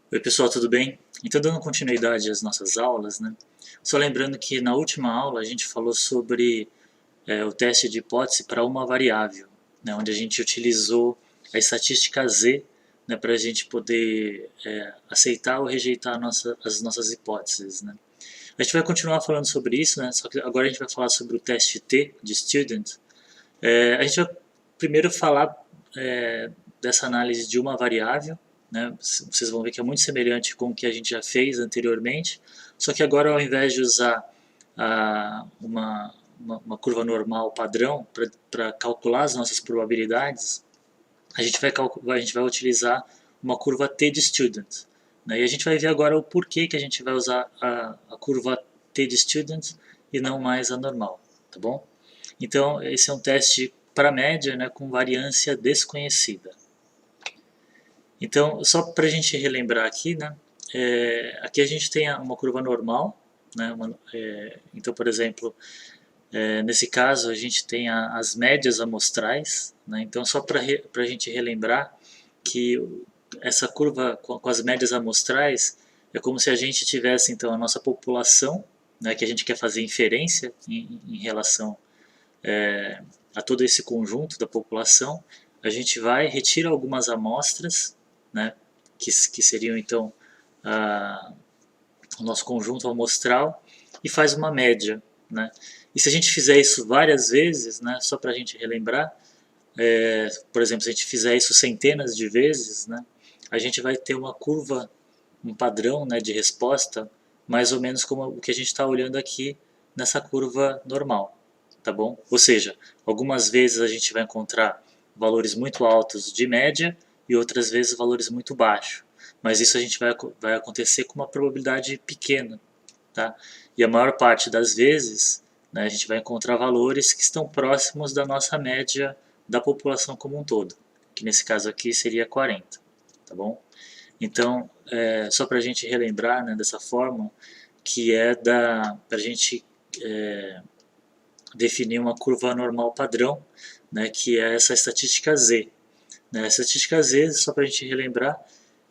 Oi pessoal, tudo bem? Então dando continuidade às nossas aulas, né? Só lembrando que na última aula a gente falou sobre o teste de hipótese para uma variável, né? Onde a gente utilizou a estatística Z, né? Para a gente poder aceitar ou rejeitar as nossas hipóteses, né? A gente vai continuar falando sobre isso, né? Só que agora a gente vai falar sobre o teste T de Student. A gente vai primeiro falar dessa análise de uma variável, né? Vocês vão ver que é muito semelhante com o que a gente já fez anteriormente, só que agora ao invés de usar uma curva normal padrão para calcular as nossas probabilidades, a gente vai utilizar uma curva T de Student. Né? E a gente vai ver agora o porquê que a gente vai usar a curva T de Student e não mais a normal, tá bom? Então, esse é um teste para média, né, com variância desconhecida. Então, só para a gente relembrar aqui, né, aqui a gente tem uma curva normal, né, então, por exemplo, nesse caso a gente tem as médias amostrais, né, então só para a gente relembrar que essa curva com as médias amostrais é como se a gente tivesse então a nossa população, né, que a gente quer fazer inferência em relação a todo esse conjunto da população, a gente vai retira algumas amostras, né, que seriam então o nosso conjunto amostral e faz uma média, né? E se a gente fizer isso várias vezes, né, só para a gente relembrar, por exemplo, se a gente fizer isso centenas de vezes, né, a gente vai ter uma curva, um padrão, né, de resposta, mais ou menos como o que a gente está olhando aqui nessa curva normal, tá bom? Ou seja, algumas vezes a gente vai encontrar valores muito altos de média e outras vezes valores muito baixos. Mas isso a gente vai acontecer com uma probabilidade pequena, tá? E a maior parte das vezes, né, a gente vai encontrar valores que estão próximos da nossa média da população como um todo, que nesse caso aqui seria 40, tá bom? Então, só para a gente relembrar, né, dessa forma, que é para a gente definir uma curva normal padrão, né, que é essa estatística Z. Né? A estatística Z, só para a gente relembrar,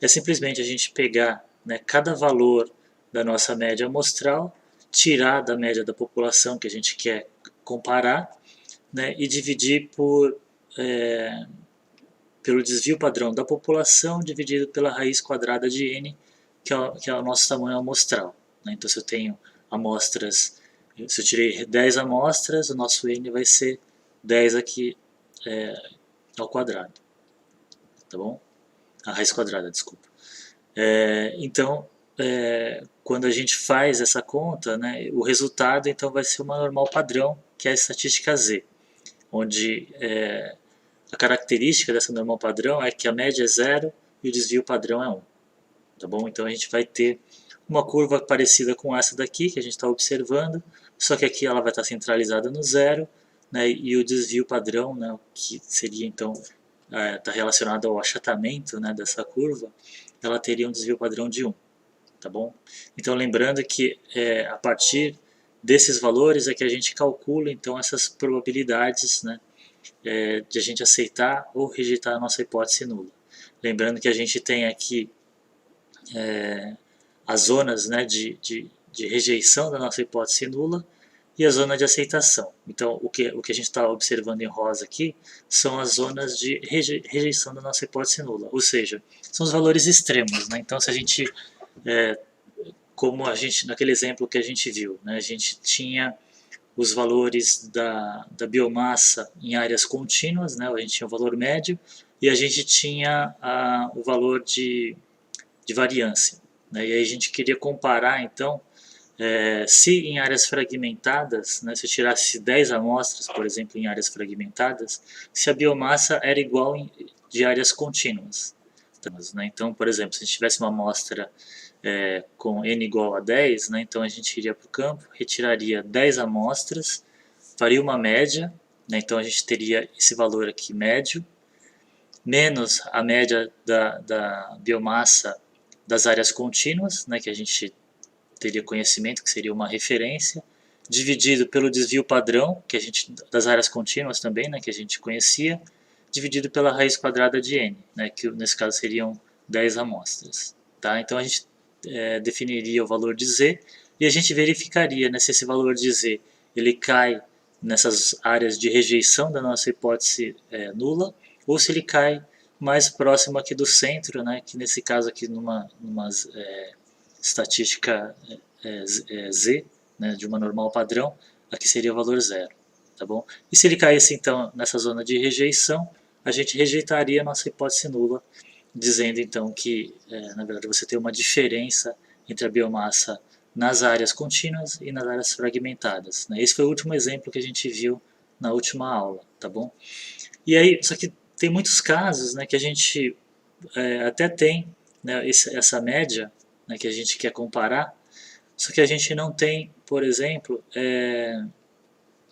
é simplesmente a gente pegar, né, cada valor da nossa média amostral, tirar da média da população que a gente quer comparar, né, e dividir pelo desvio padrão da população dividido pela raiz quadrada de n, que é o nosso tamanho amostral. Né? Então, se eu tenho amostras, se eu tirei 10 amostras, o nosso n vai ser 10 aqui ao quadrado, tá bom? A raiz quadrada, desculpa. Então, quando a gente faz essa conta, né, o resultado então vai ser uma normal padrão, que é a estatística Z, onde a característica dessa normal padrão é que a média é zero e o desvio padrão é 1. Tá bom? Então a gente vai ter uma curva parecida com essa daqui que a gente está observando, só que aqui ela vai estar centralizada no zero, né, e o desvio padrão, né, que seria então está relacionado ao achatamento, né, dessa curva, ela teria um desvio padrão de 1. Tá bom? Então lembrando que a partir desses valores é que a gente calcula então essas probabilidades, né, de a gente aceitar ou rejeitar a nossa hipótese nula. Lembrando que a gente tem aqui as zonas, né, de rejeição da nossa hipótese nula e a zona de aceitação. Então, o que a gente está observando em rosa aqui são as zonas de rejeição da nossa hipótese nula, ou seja, são os valores extremos. Né? Então, se a gente, como a gente, naquele exemplo que a gente viu, né, a gente tinha os valores da biomassa em áreas contínuas, né, a gente tinha o valor médio, e a gente tinha o valor de variância. Né, e aí a gente queria comparar, então, se em áreas fragmentadas, né, se eu tirasse 10 amostras, por exemplo, em áreas fragmentadas, se a biomassa era igual de áreas contínuas. Né? Então, por exemplo, se a gente tivesse uma amostra com n igual a 10, né, então a gente iria para o campo, retiraria 10 amostras, faria uma média, né, então a gente teria esse valor aqui médio, menos a média da biomassa das áreas contínuas, né, que a gente teria conhecimento, que seria uma referência, dividido pelo desvio padrão, que a gente, das áreas contínuas também, né, que a gente conhecia, dividido pela raiz quadrada de n, né, que nesse caso seriam 10 amostras. Tá? Então a gente definiria o valor de z e a gente verificaria, né, se esse valor de z ele cai nessas áreas de rejeição da nossa hipótese nula, ou se ele cai mais próximo aqui do centro, né, que nesse caso aqui numa estatística z, né, de uma normal padrão, aqui seria o valor zero, tá bom? E se ele caísse então nessa zona de rejeição, a gente rejeitaria a nossa hipótese nula, dizendo então que, na verdade, você tem uma diferença entre a biomassa nas áreas contínuas e nas áreas fragmentadas, né? Esse foi o último exemplo que a gente viu na última aula, tá bom? E aí, só que tem muitos casos, né, que a gente até tem, né, essa média, né, que a gente quer comparar, só que a gente não tem, por exemplo,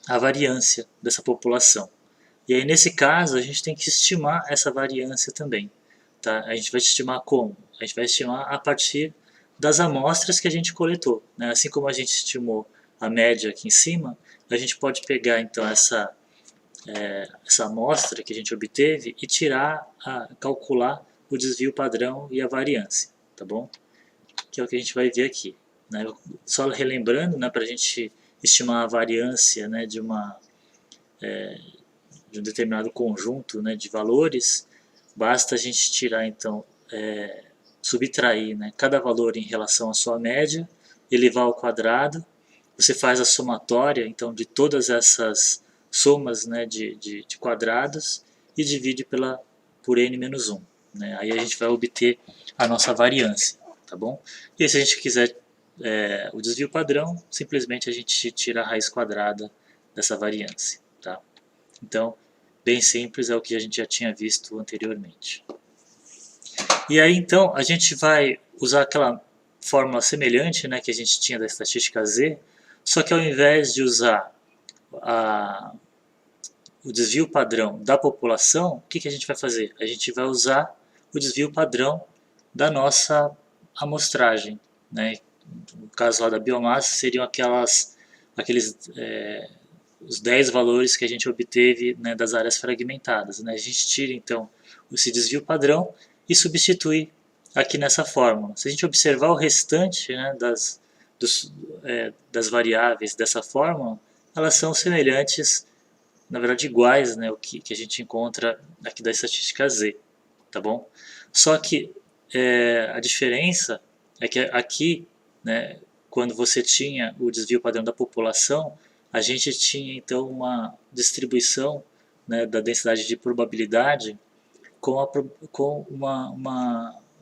a variância dessa população. E aí, nesse caso, a gente tem que estimar essa variância também. Tá? A gente vai estimar como? A gente vai estimar a partir das amostras que a gente coletou. Né? Assim como a gente estimou a média aqui em cima, a gente pode pegar então essa amostra que a gente obteve e calcular o desvio padrão e a variância, tá bom? Que é o que a gente vai ver aqui. Né? Só relembrando, né, para a gente estimar a variância, né, de um determinado conjunto, né, de valores, basta a gente tirar então, subtrair, né, cada valor em relação à sua média, elevar ao quadrado, você faz a somatória então de todas essas somas, né, de quadrados e divide por n menos 1. Né? Aí a gente vai obter a nossa variância, tá bom? E se a gente quiser o desvio padrão, simplesmente a gente tira a raiz quadrada dessa variância. Tá? Então, bem simples, é o que a gente já tinha visto anteriormente. E aí então a gente vai usar aquela fórmula semelhante, né, que a gente tinha da estatística Z, só que ao invés de usar o desvio padrão da população, o que a gente vai fazer? A gente vai usar o desvio padrão da nossa amostragem. Né? No caso lá da biomassa, seriam aqueles os 10 valores que a gente obteve, né, das áreas fragmentadas. Né? A gente tira então esse desvio padrão e substitui aqui nessa fórmula. Se a gente observar o restante, né, das variáveis dessa fórmula, elas são semelhantes, na verdade iguais, né, o que a gente encontra aqui da estatística Z, tá bom? Só que a diferença é que aqui, né, quando você tinha o desvio padrão da população, a gente tinha então uma distribuição, né, da densidade de probabilidade com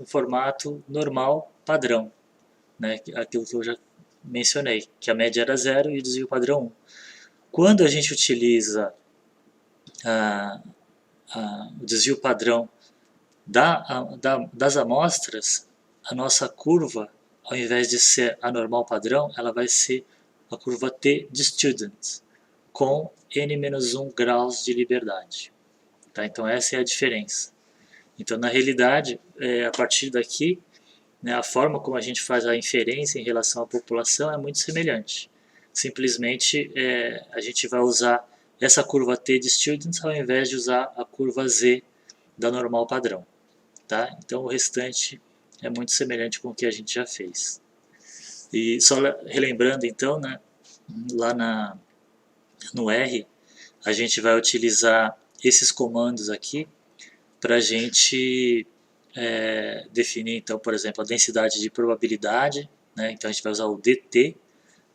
um formato normal padrão, né, aquilo que eu já mencionei, que a média era 0 e o desvio padrão 1. Quando a gente utiliza o desvio padrão das amostras, a nossa curva, ao invés de ser a normal padrão, ela vai ser a curva T de student, com n-1 graus de liberdade. Tá? Então essa é a diferença. Então na realidade, a partir daqui, né, a forma como a gente faz a inferência em relação à população é muito semelhante. Simplesmente a gente vai usar essa curva T de students ao invés de usar a curva Z da normal padrão. Tá? Então o restante é muito semelhante com o que a gente já fez. E só relembrando então, né, lá no R, a gente vai utilizar esses comandos aqui para a gente definir, então, por exemplo, a densidade de probabilidade, né? Então a gente vai usar o dt,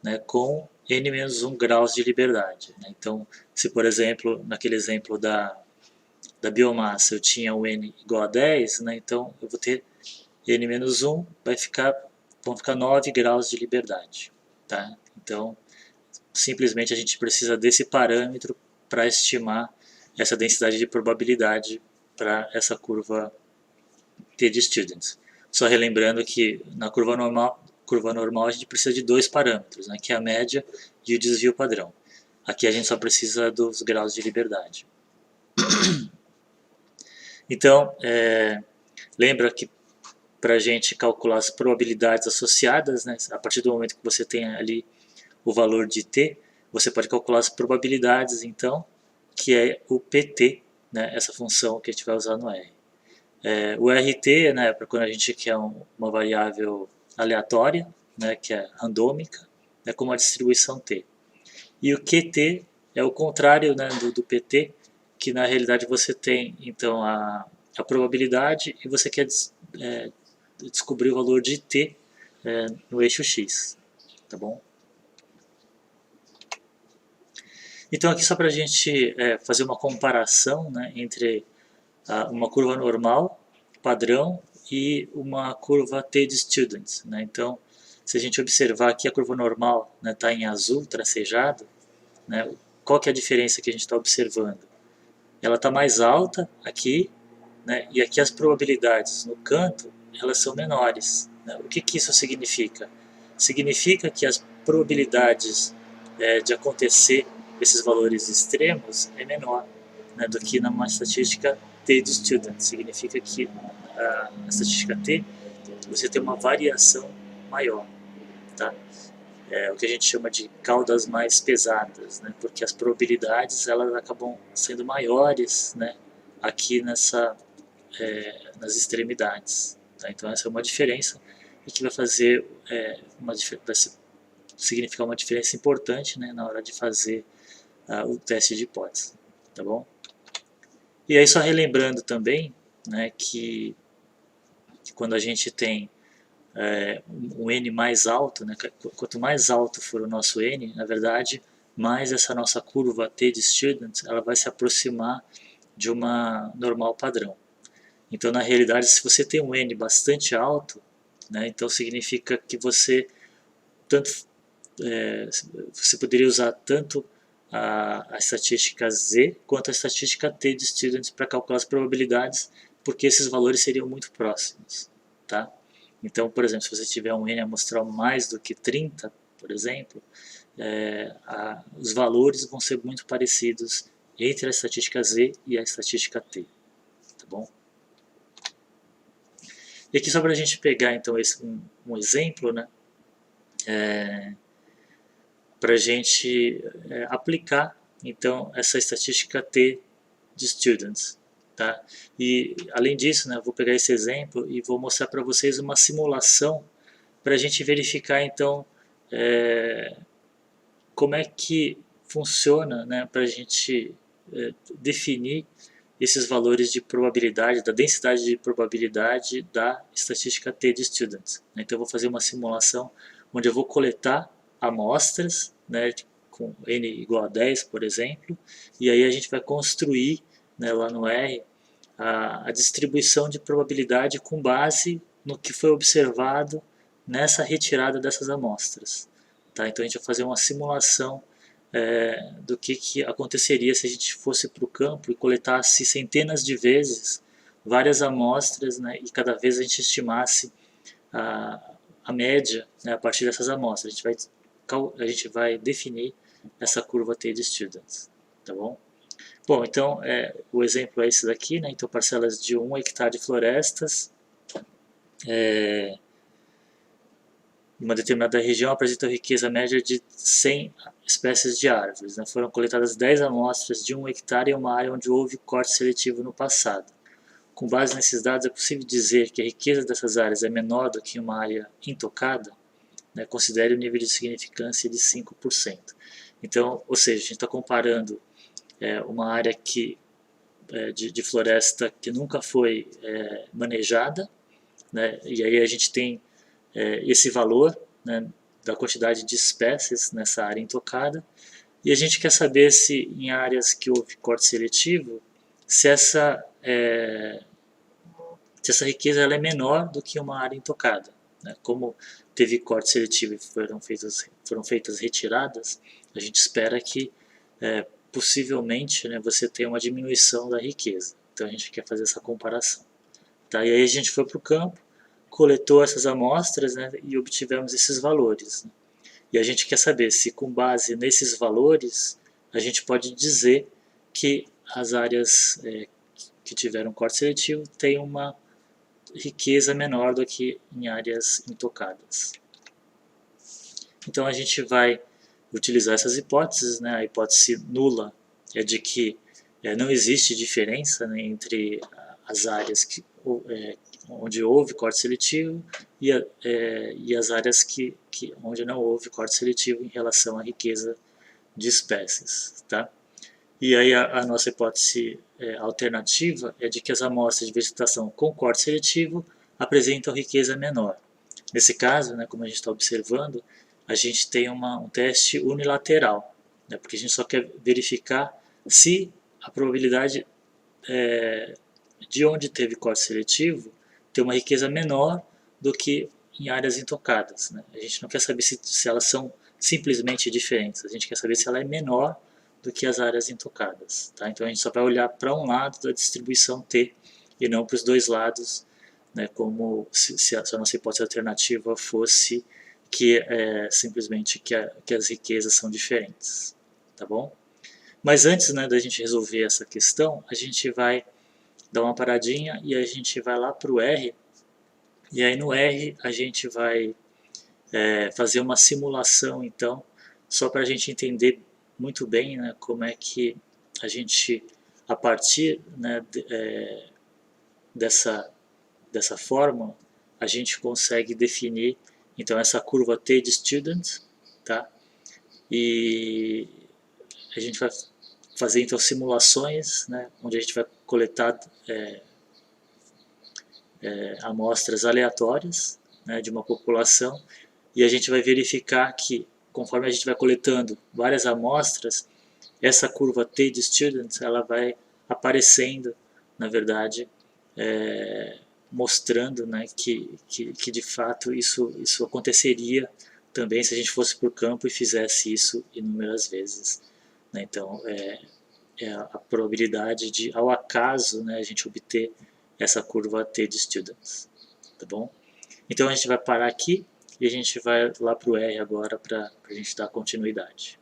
né, com n-1 graus de liberdade. Né? Então, se por exemplo, naquele exemplo da biomassa eu tinha o n igual a 10, né, então eu vou ter n-1, vão ficar 9 graus de liberdade. Tá? Então, simplesmente a gente precisa desse parâmetro para estimar essa densidade de probabilidade para essa curva T de students. Só relembrando que na curva normal a gente precisa de dois parâmetros, né, que é a média e o desvio padrão. Aqui a gente só precisa dos graus de liberdade. Então, lembra que para a gente calcular as probabilidades associadas, né, a partir do momento que você tem ali o valor de t, você pode calcular as probabilidades, então, que é o pt, né, essa função que a gente vai usar no R. O RT, né, para quando a gente quer uma variável aleatória, né, que é randômica, é como a distribuição T. E o QT é o contrário, né, do PT, que na realidade você tem então a probabilidade e você quer descobrir o valor de T no eixo X, tá bom? Então aqui só para a gente fazer uma comparação, né, entre uma curva normal, padrão, e uma curva T de students, né? Então, se a gente observar aqui a curva normal está, né, em azul, tracejado, né, qual que é a diferença que a gente está observando? Ela está mais alta aqui, né, e aqui as probabilidades no canto elas são menores, né? O que isso significa? Significa que as probabilidades de acontecer esses valores extremos é menor, né, do que numa estatística T de student. Significa que a estatística T você tem uma variação maior, tá? O que a gente chama de caudas mais pesadas, né? Porque as probabilidades elas acabam sendo maiores, né? Aqui nas extremidades, tá? Então essa é uma diferença e que vai fazer vai significar uma diferença importante, né? Na hora de fazer o teste de hipótese, tá bom? E aí só relembrando também, né? Que quando a gente tem um N mais alto, né? Quanto mais alto for o nosso N, na verdade, mais essa nossa curva T de student, ela vai se aproximar de uma normal padrão. Então, na realidade, se você tem um N bastante alto, né, então significa que você você poderia usar tanto a estatística Z quanto a estatística T de students para calcular as probabilidades, porque esses valores seriam muito próximos, tá? Então, por exemplo, se você tiver um N amostral mais do que 30, por exemplo, os valores vão ser muito parecidos entre a estatística Z e a estatística T, tá bom? E aqui só para a gente pegar então um exemplo, né, para a gente aplicar então essa estatística T de students, tá? E além disso, né, eu vou pegar esse exemplo e vou mostrar para vocês uma simulação para a gente verificar então como é que funciona, né, para a gente definir esses valores de probabilidade, da densidade de probabilidade da estatística T de students. Então eu vou fazer uma simulação onde eu vou coletar amostras, né, com n igual a 10, por exemplo, e aí a gente vai construir, né, lá no R a distribuição de probabilidade com base no que foi observado nessa retirada dessas amostras. Tá? Então a gente vai fazer uma simulação do que aconteceria se a gente fosse para o campo e coletasse centenas de vezes várias amostras, né, e cada vez a gente estimasse a média, né, a partir dessas amostras. A gente vai definir essa curva T de students, tá bom? Bom, então o exemplo é esse daqui, né? Então parcelas de 1 hectare de florestas uma determinada região apresentam riqueza média de 100 espécies de árvores. Né? Foram coletadas 10 amostras de 1 hectare em uma área onde houve corte seletivo no passado. Com base nesses dados, é possível dizer que a riqueza dessas áreas é menor do que uma área intocada? Né? Considere o nível de significância de 5%. Então, ou seja, a gente está comparando uma área de floresta que nunca foi manejada, né? E aí a gente tem esse valor, né, da quantidade de espécies nessa área intocada, e a gente quer saber se em áreas que houve corte seletivo, se essa riqueza ela é menor do que uma área intocada. Né? Como teve corte seletivo e foram feitas retiradas, a gente espera que possivelmente, né, você tenha uma diminuição da riqueza. Então a gente quer fazer essa comparação. Tá? E aí a gente foi para o campo, coletou essas amostras, né, e obtivemos esses valores. Né? E a gente quer saber se com base nesses valores a gente pode dizer que as áreas que tiveram corte seletivo têm uma riqueza menor do que em áreas intocadas. Então a gente vai utilizar essas hipóteses, né? A hipótese nula é de que não existe diferença, né, entre as áreas onde houve corte seletivo e as áreas onde não houve corte seletivo em relação à riqueza de espécies. Tá? E aí a nossa hipótese alternativa é de que as amostras de vegetação com corte seletivo apresentam riqueza menor. Nesse caso, né, como a gente está observando, a gente tem um teste unilateral, né, porque a gente só quer verificar se a probabilidade de onde teve corte seletivo tem uma riqueza menor do que em áreas intocadas. Né? A gente não quer saber se elas são simplesmente diferentes, a gente quer saber se ela é menor do que as áreas intocadas. Tá? Então a gente só vai olhar para um lado da distribuição T e não para os dois lados, né, como se a nossa hipótese alternativa fosse que simplesmente que as riquezas são diferentes. Tá bom? Mas antes, né, da gente resolver essa questão, a gente vai dar uma paradinha e a gente vai lá para o R, e aí no R a gente vai fazer uma simulação, então, só para a gente entender muito bem, né, como é que a gente, a partir, né, dessa fórmula, a gente consegue definir então essa curva T de student, tá? E a gente vai fazer então simulações, né, onde a gente vai coletar amostras aleatórias, né, de uma população, e a gente vai verificar que conforme a gente vai coletando várias amostras, essa curva T de students ela vai aparecendo, na verdade, mostrando, né, que de fato isso aconteceria também se a gente fosse para o campo e fizesse isso inúmeras vezes. Né? Então, a probabilidade de, ao acaso, né, a gente obter essa curva T de students. Tá bom? Então a gente vai parar aqui e a gente vai lá para o R agora para a gente dar continuidade.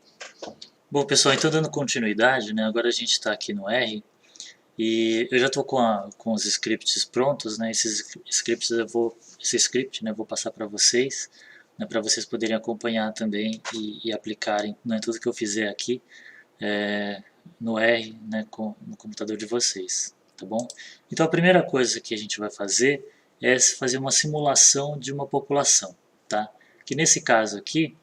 Bom, pessoal, então dando continuidade, né, agora a gente está aqui no R e eu já estou com os scripts prontos, né, esse script, né, eu vou passar para vocês, né, para vocês poderem acompanhar também e aplicarem, né, tudo que eu fizer aqui no R, né, no computador de vocês, tá bom? Então a primeira coisa que a gente vai fazer é fazer uma simulação de uma população, tá? Que nesse caso aqui,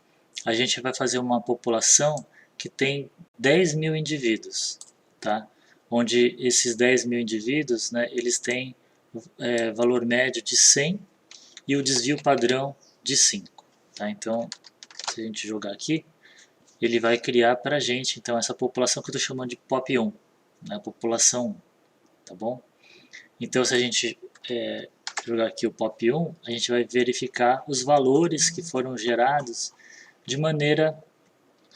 a gente vai fazer uma população que tem 10 mil indivíduos, tá? Onde esses 10 mil indivíduos, né, eles têm valor médio de 100 e o desvio padrão de 5, tá? Então, se a gente jogar aqui, ele vai criar para a gente, então, essa população que eu estou chamando de POP1, né, população 1, tá bom? Então, se a gente jogar aqui o POP1, a gente vai verificar os valores que foram gerados de maneira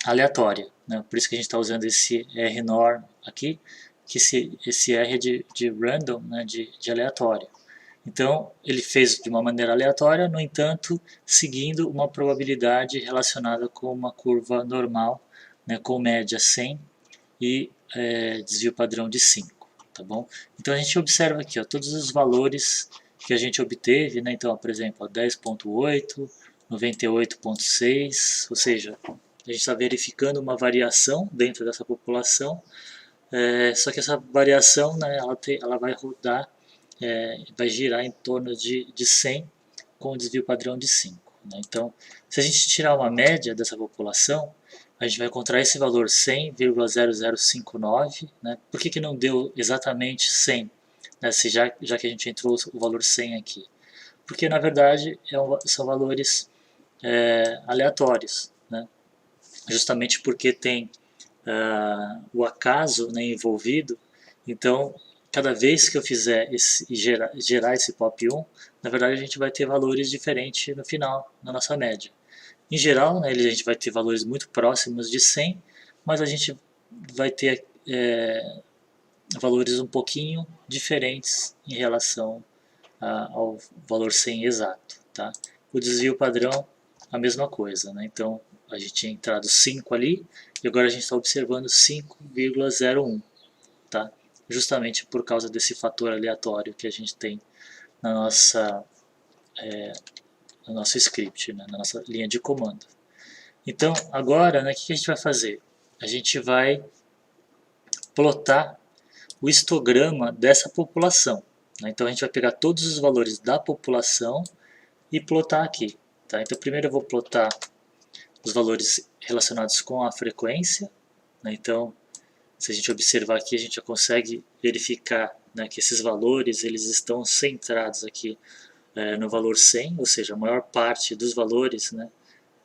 aleatória, né? Por isso que a gente está usando esse rnorm aqui, que esse R é de random, né, de aleatório. Então, ele fez de uma maneira aleatória, no entanto, seguindo uma probabilidade relacionada com uma curva normal, né, com média 100 e desvio padrão de 5. Tá bom? Então, a gente observa aqui, ó, todos os valores que a gente obteve, né? Então, ó, por exemplo, 10.8, 98.6, ou seja, a gente está verificando uma variação dentro dessa população, só que essa variação, né, ela vai rodar, vai girar em torno de 100 com o desvio padrão de 5. Né? Então, se a gente tirar uma média dessa população, a gente vai encontrar esse valor 100,0059. Né? Por que não deu exatamente 100? Né? Já que a gente entrou o valor 100 aqui. Porque, na verdade, são valores aleatórios. Né? Justamente porque tem o acaso, né, envolvido. Então, cada vez que eu fizer gerar esse POP1, na verdade a gente vai ter valores diferentes no final, na nossa média. Em geral, né, a gente vai ter valores muito próximos de 100, mas a gente vai ter valores um pouquinho diferentes em relação ao valor 100 exato. Tá? O desvio padrão, a mesma coisa. Né? Então, a gente tinha entrado 5 ali, e agora a gente está observando 5,01. Tá? Justamente por causa desse fator aleatório que a gente tem no nosso script, né, na nossa linha de comando. Então, agora, né, o que a gente vai fazer? A gente vai plotar o histograma dessa população. né? Então a gente vai pegar todos os valores da população e plotar aqui. Tá? Então primeiro eu vou plotar os valores relacionados com a frequência, né? Então se a gente observar aqui, a gente já consegue verificar, né, que esses valores eles estão centrados aqui no valor 100, ou seja, a maior parte dos valores, né,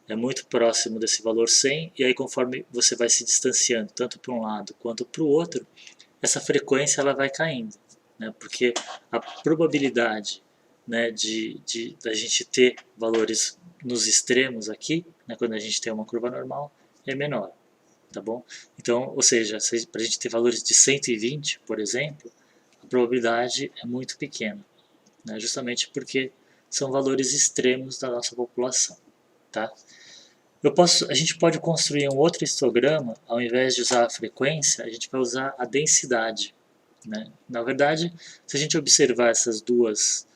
é muito próximo desse valor 100, e aí conforme você vai se distanciando, tanto para um lado quanto para o outro, essa frequência ela vai caindo, né, porque a probabilidade, né, da gente ter valores nos extremos aqui, né, quando a gente tem uma curva normal, é menor. Tá bom? Então, ou seja, para a gente ter valores de 120, por exemplo, a probabilidade é muito pequena, né? Justamente porque são valores extremos da nossa população. Tá? A gente pode construir um outro histograma, ao invés de usar a frequência, a gente vai usar a densidade. Né? Na verdade, se a gente observar esses dois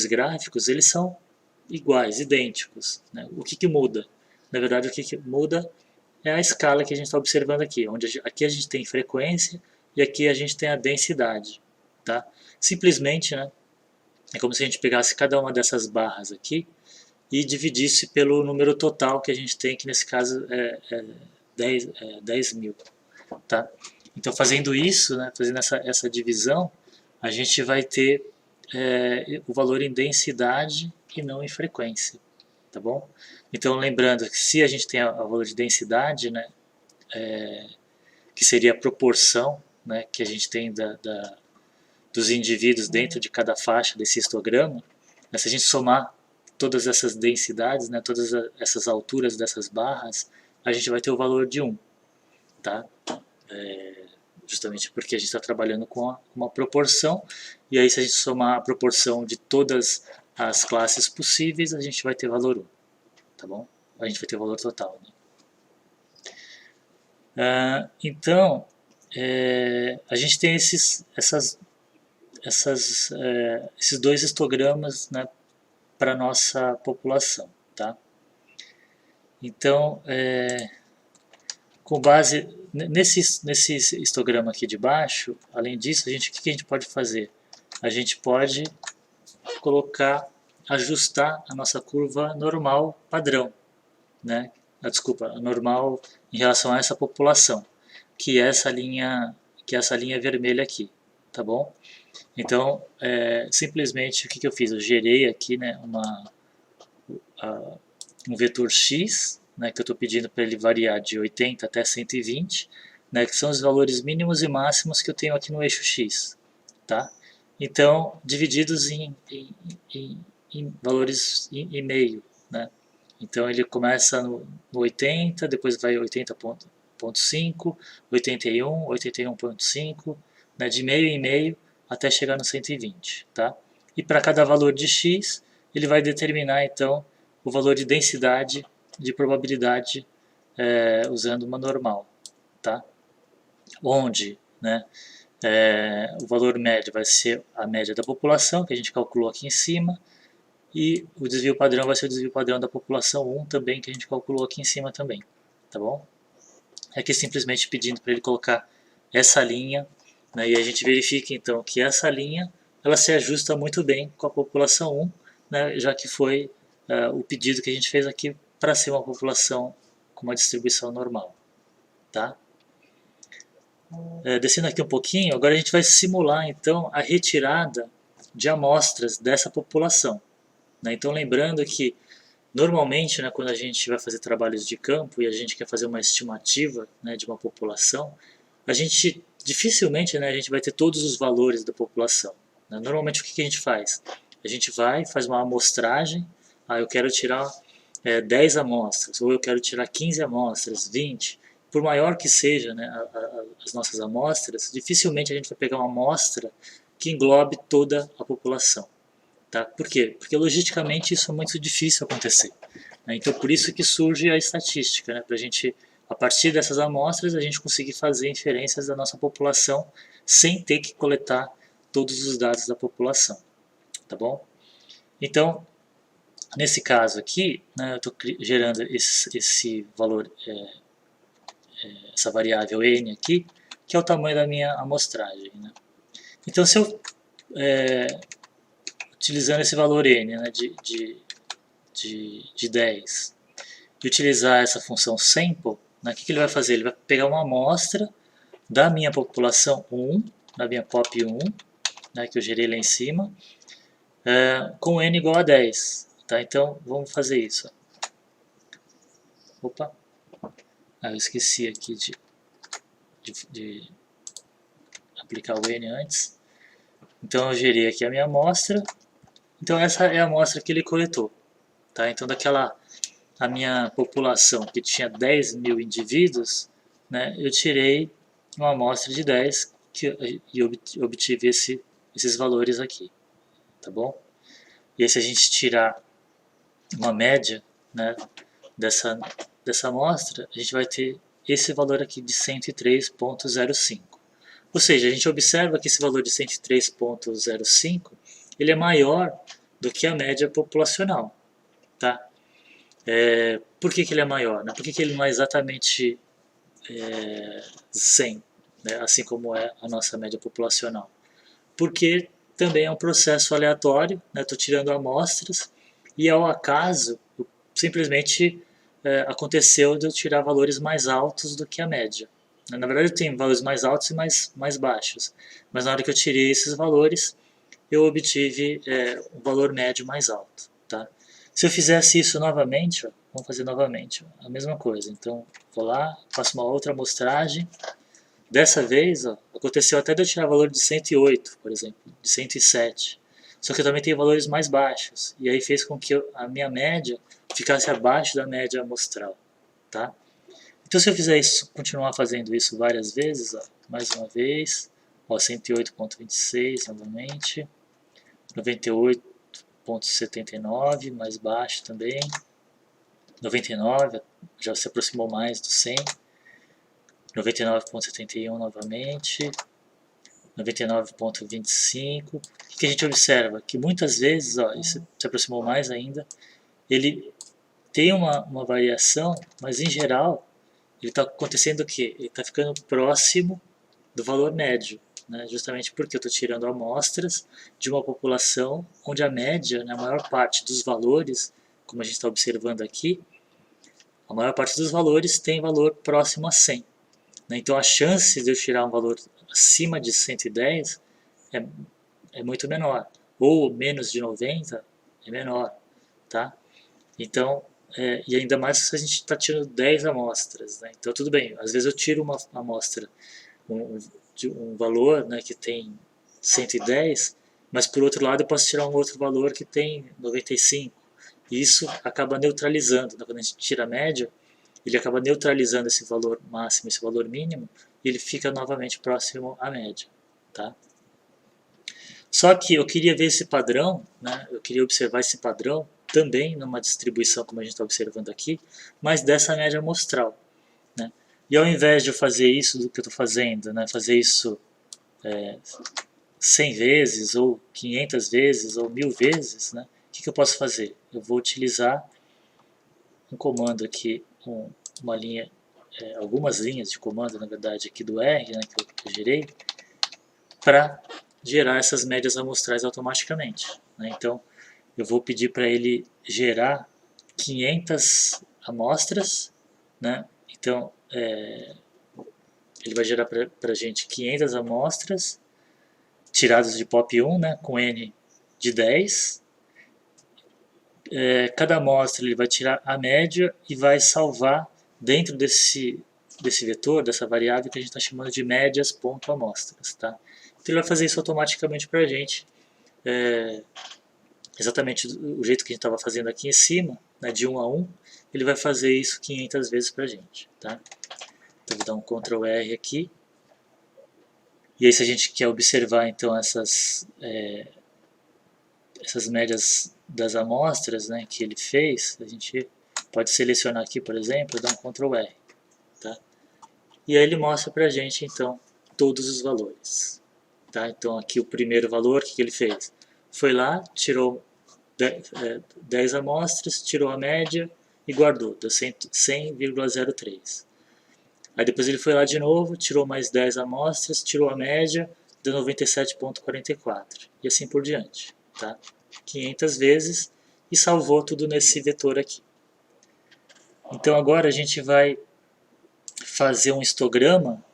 gráficos, eles são iguais, idênticos. Né? O que muda? Na verdade, o que muda é a escala que a gente está observando aqui, onde aqui a gente tem frequência e aqui a gente tem a densidade. Tá? Simplesmente, né, é como se a gente pegasse cada uma dessas barras aqui e dividisse pelo número total que a gente tem, que nesse caso é 10 mil. Tá? Então, fazendo isso, né, fazendo essa divisão, a gente vai ter o valor em densidade e não em frequência. Tá bom? Então, lembrando que se a gente tem a valor de densidade, né, que seria a proporção, né, que a gente tem dos indivíduos dentro de cada faixa desse histograma, né, se a gente somar todas essas densidades, né, todas essas alturas dessas barras, a gente vai ter o valor de 1. Tá? Justamente porque a gente está trabalhando com uma proporção, e aí se a gente somar a proporção de todas as classes possíveis, a gente vai ter valor 1. Tá bom? A gente vai ter o valor total. Né? Então, a gente tem esses dois histogramas, né, para a nossa população. Tá? Então, com base nesse histograma aqui de baixo, além disso, o que a gente pode fazer? A gente pode ajustar a nossa curva normal padrão, né? Desculpa, normal em relação a essa população, que é essa linha vermelha aqui, tá bom? Então, simplesmente o que eu fiz? Eu gerei aqui, né, um vetor x, né, que eu estou pedindo para ele variar de 80 até 120, né, que são os valores mínimos e máximos que eu tenho aqui no eixo x, tá? Então, divididos em valores e meio, né? Então ele começa no 80, depois vai 80.5, 81, 81.5, né, de meio em meio até chegar no 120, tá? E para cada valor de x, ele vai determinar então o valor de densidade de probabilidade usando uma normal, tá? Onde, né, o valor médio vai ser a média da população, que a gente calculou aqui em cima, e o desvio padrão vai ser o desvio padrão da população 1 também, que a gente calculou aqui em cima também, tá bom? Aqui simplesmente pedindo para ele colocar essa linha, né, e a gente verifica então que essa linha ela se ajusta muito bem com a população 1, né, já que foi o pedido que a gente fez aqui para ser uma população com uma distribuição normal. Tá? Descendo aqui um pouquinho, agora a gente vai simular então a retirada de amostras dessa população. Né? Então lembrando que normalmente, né, quando a gente vai fazer trabalhos de campo e a gente quer fazer uma estimativa, né, de uma população, a gente dificilmente, né, a gente vai ter todos os valores da população. Né? Normalmente o que a gente faz? A gente faz uma amostragem, eu quero tirar 10 amostras, ou eu quero tirar 15 amostras, 20. Por maior que seja, né, as nossas amostras, dificilmente a gente vai pegar uma amostra que englobe toda a população. Tá? Por quê? Porque logisticamente isso é muito difícil acontecer. Né? Então por isso que surge a estatística, né? Para a gente, a partir dessas amostras, a gente conseguir fazer inferências da nossa população sem ter que coletar todos os dados da população. Tá bom? Então, nesse caso aqui, né, eu estou gerando esse valor, essa variável n aqui, que é o tamanho da minha amostragem. Né? Então, se eu, utilizando esse valor n, né, de 10, e utilizar essa função sample, né, o que ele vai fazer? Ele vai pegar uma amostra da minha população 1, da minha pop 1, né, que eu gerei lá em cima, com n igual a 10. Tá? Então, vamos fazer isso. Opa! Eu esqueci aqui de aplicar o n antes. Então, eu gerei aqui a minha amostra. Então, essa é a amostra que ele coletou. Tá? Então, a minha população, que tinha 10 mil indivíduos, né, eu tirei uma amostra de 10 e obtive esses valores aqui. Tá bom? E aí, se a gente tirar uma média, né, dessa amostra, a gente vai ter esse valor aqui de 103,05. Ou seja, a gente observa que esse valor de 103,05 ele é maior do que a média populacional. Tá? Por que ele é maior? Né? Por que ele não é exatamente 100, né? Assim como é a nossa média populacional? Porque também é um processo aleatório, estou tirando amostras e ao acaso simplesmente aconteceu de eu tirar valores mais altos do que a média. Na verdade, eu tenho valores mais altos e mais baixos, mas na hora que eu tirei esses valores, eu obtive um valor médio mais alto. Tá? Se eu fizesse isso novamente, ó, vamos fazer novamente ó, a mesma coisa. Então, vou lá, faço uma outra amostragem. Dessa vez, ó, aconteceu até de eu tirar valor de 108, por exemplo, de 107. Só que eu também tenho valores mais baixos. E aí fez com que a minha média ficasse abaixo da média amostral. Tá? Então, se eu fizer isso, continuar fazendo isso várias vezes, ó, mais uma vez, 108,26 novamente, 98,79, mais baixo também, 99, já se aproximou mais do 100, 99,71 novamente, 99,25. O que a gente observa? Que muitas vezes, ó, isso se aproximou mais ainda, ele tem uma variação, mas em geral ele está acontecendo o quê? Ele está ficando próximo do valor médio, né? Justamente porque eu estou tirando amostras de uma população onde a média, né, a maior parte dos valores, como a gente está observando aqui, a maior parte dos valores tem valor próximo a 100. Né? Então a chance de eu tirar um valor acima de 110 é muito menor, ou menos de 90 é menor. Tá? Então, e ainda mais se a gente está tirando 10 amostras. Né? Então, tudo bem, às vezes eu tiro uma amostra de um valor, né, que tem 110, mas por outro lado eu posso tirar um outro valor que tem 95. E isso acaba neutralizando. Né? Quando a gente tira a média, ele acaba neutralizando esse valor máximo, esse valor mínimo, e ele fica novamente próximo à média. Tá? Só que eu queria ver esse padrão, né? Eu queria observar esse padrão também numa distribuição como a gente está observando aqui, mas dessa média amostral. Né? E ao invés de eu fazer isso do que eu estou fazendo, né? Fazer isso 100 vezes, ou 500 vezes, ou 1000 vezes, né? O que eu posso fazer? Eu vou utilizar um comando aqui, uma linha, algumas linhas de comando, na verdade, aqui do R, né, que eu gerei, para gerar essas médias amostrais automaticamente. Né? Então, eu vou pedir para ele gerar 500 amostras, né? Então, ele vai gerar para a gente 500 amostras tiradas de POP1, né, com N de 10. Cada amostra ele vai tirar a média e vai salvar dentro desse vetor, dessa variável que a gente está chamando de médias.amostras. Tá? Então ele vai fazer isso automaticamente para a gente, exatamente o jeito que a gente estava fazendo aqui em cima, né, de 1 a 1, ele vai fazer isso 500 vezes para a gente. Tá? Então vou dar um Ctrl R aqui. E aí se a gente quer observar então essas médias das amostras, né, que ele fez, a gente pode selecionar aqui, por exemplo, dar um Ctrl R. Tá? E aí ele mostra para a gente então todos os valores. Tá? Então aqui o primeiro valor, o que ele fez? Foi lá, tirou 10 amostras, tirou a média e guardou, deu 100,03. Aí depois ele foi lá de novo, tirou mais 10 amostras, tirou a média, deu 97,44 e assim por diante, tá? 500 vezes e salvou tudo nesse vetor aqui. Então agora a gente vai fazer um histograma,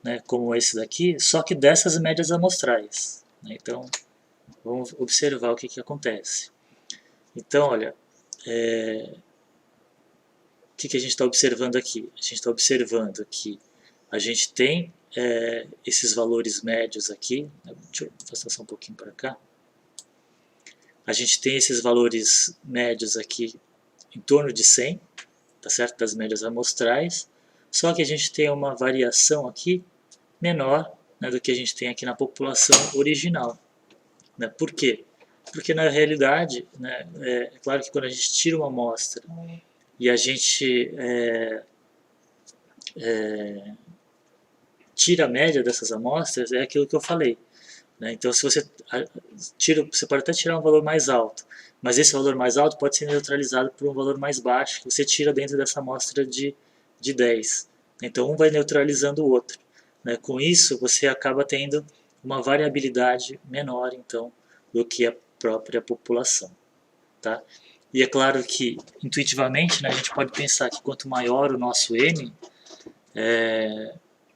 né, como esse daqui, só que dessas médias amostrais, né? Então vamos observar o que acontece. Então olha, o que a gente está observando aqui? A gente está observando que a gente tem esses valores médios aqui. Deixa eu passar só um pouquinho para cá. A gente tem esses valores médios aqui em torno de 100, tá certo? Das médias amostrais. Só que a gente tem uma variação aqui menor, né, do que a gente tem aqui na população original. Né? Por quê? Porque na realidade, né, é claro que quando a gente tira uma amostra e a gente tira a média dessas amostras, é aquilo que eu falei. Né? Então, se você tira, você pode até tirar um valor mais alto, mas esse valor mais alto pode ser neutralizado por um valor mais baixo que você tira dentro dessa amostra de 10. Então, um vai neutralizando o outro. Né? Com isso, você acaba tendo uma variabilidade menor, então, do que a própria população. Tá? E é claro que, intuitivamente, né, a gente pode pensar que quanto maior o nosso N,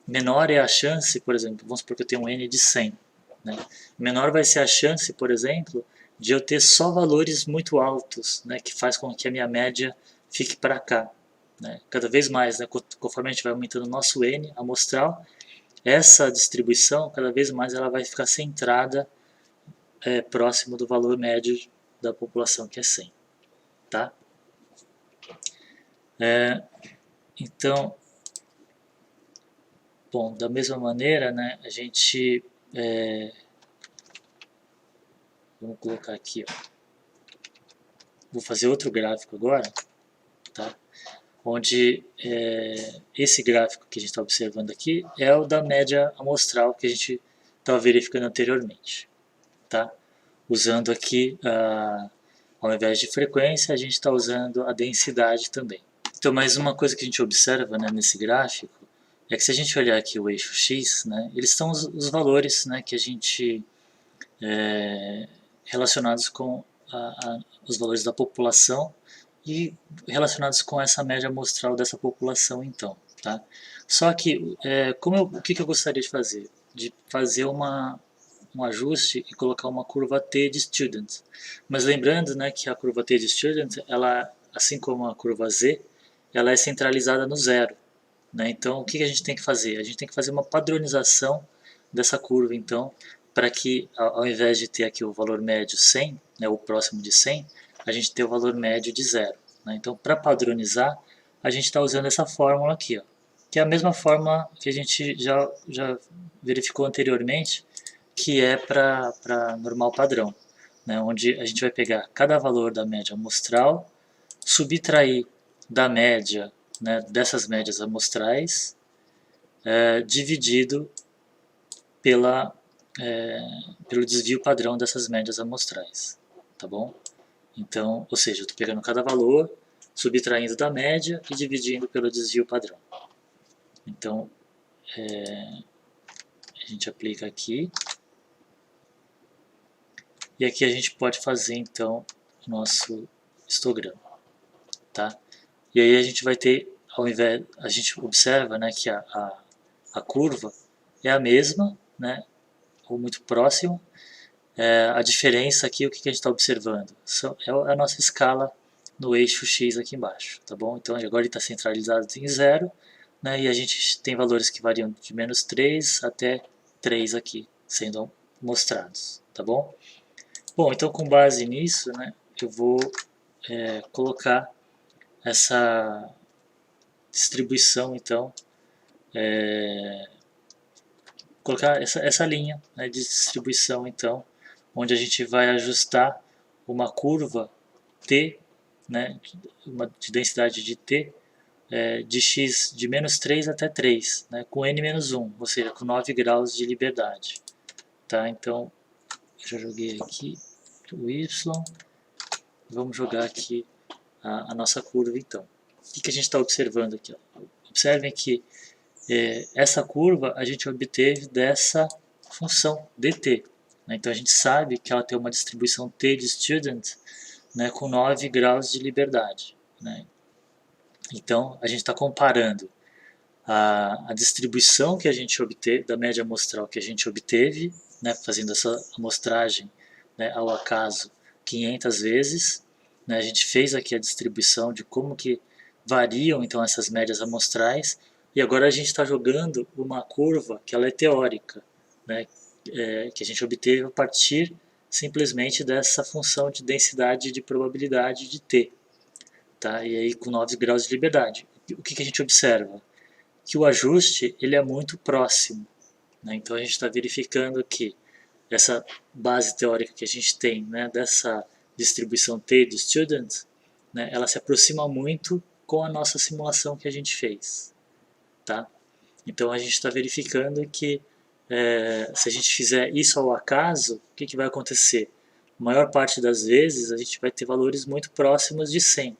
menor é a chance, por exemplo, vamos supor que eu tenho um N de 100. Né? Menor vai ser a chance, por exemplo, de eu ter só valores muito altos, né, que faz com que a minha média fique para cá. Né? Cada vez mais, né, conforme a gente vai aumentando o nosso N amostral, essa distribuição, cada vez mais ela vai ficar centrada próximo do valor médio da população, que é 100. Tá? Então, bom, da mesma maneira, né, a gente... vamos colocar aqui, ó. Vou fazer outro gráfico agora, tá? Onde esse gráfico que a gente está observando aqui é o da média amostral que a gente estava verificando anteriormente. Tá? Usando aqui, ao invés de frequência, a gente está usando a densidade também. Então, mais uma coisa que a gente observa, né, nesse gráfico é que se a gente olhar aqui o eixo X, né, eles são os valores, né, que a gente relacionados com os valores da população e relacionados com essa média amostral dessa população, então. Tá? Só que, o que eu gostaria de fazer? De fazer um ajuste e colocar uma curva T de student. Mas lembrando, né, que a curva T de student, ela, assim como a curva Z, ela é centralizada no zero. Né? Então, o que a gente tem que fazer? A gente tem que fazer uma padronização dessa curva, então, para que, ao invés de ter aqui o valor médio 100, né, o próximo de 100, a gente ter o valor médio de 0. Né? Então, para padronizar, a gente está usando essa fórmula aqui, ó, que é a mesma fórmula que a gente já verificou anteriormente, que é para normal padrão, né, onde a gente vai pegar cada valor da média amostral, subtrair da média, né, dessas médias amostrais, dividido pelo desvio padrão dessas médias amostrais, tá bom? Então, ou seja, eu estou pegando cada valor, subtraindo da média e dividindo pelo desvio padrão. Então, a gente aplica aqui. E aqui a gente pode fazer, então, o nosso histograma. Tá? E aí a gente vai ter, ao invés, a gente observa, né, que a curva é a mesma, né, ou muito próxima. A diferença aqui, o que a gente está observando? É a nossa escala no eixo X aqui embaixo, tá bom? Então agora ele está centralizado em 0, né, e a gente tem valores que variam de menos 3 até 3 aqui, sendo mostrados, tá bom? Bom, então com base nisso, né, eu vou colocar essa distribuição, então, colocar essa linha, né, de distribuição, então, onde a gente vai ajustar uma curva T, né, de densidade de T, de x de menos 3 até 3, né, com n menos 1, ou seja, com 9 graus de liberdade. Tá? Então, eu já joguei aqui o y, vamos jogar aqui a nossa curva, então. O que a gente está observando aqui? Ó? Observem que essa curva a gente obteve dessa função dt. Né? Então a gente sabe que ela tem uma distribuição t de student, né, com 9 graus de liberdade. Né? Então a gente está comparando a distribuição que a gente obteve, da média amostral que a gente obteve, né, fazendo essa amostragem, né, ao acaso 500 vezes. Né, a gente fez aqui a distribuição de como que variam então essas médias amostrais, e agora a gente está jogando uma curva que ela é teórica, né, que a gente obteve a partir simplesmente dessa função de densidade de probabilidade de t. Tá? E aí com 9 graus de liberdade. O que a gente observa? Que o ajuste ele é muito próximo. Né? Então a gente está verificando que essa base teórica que a gente tem, né, dessa distribuição T de student, né, ela se aproxima muito com a nossa simulação que a gente fez. Tá? Então a gente está verificando que se a gente fizer isso ao acaso, o que vai acontecer? A maior parte das vezes a gente vai ter valores muito próximos de 100.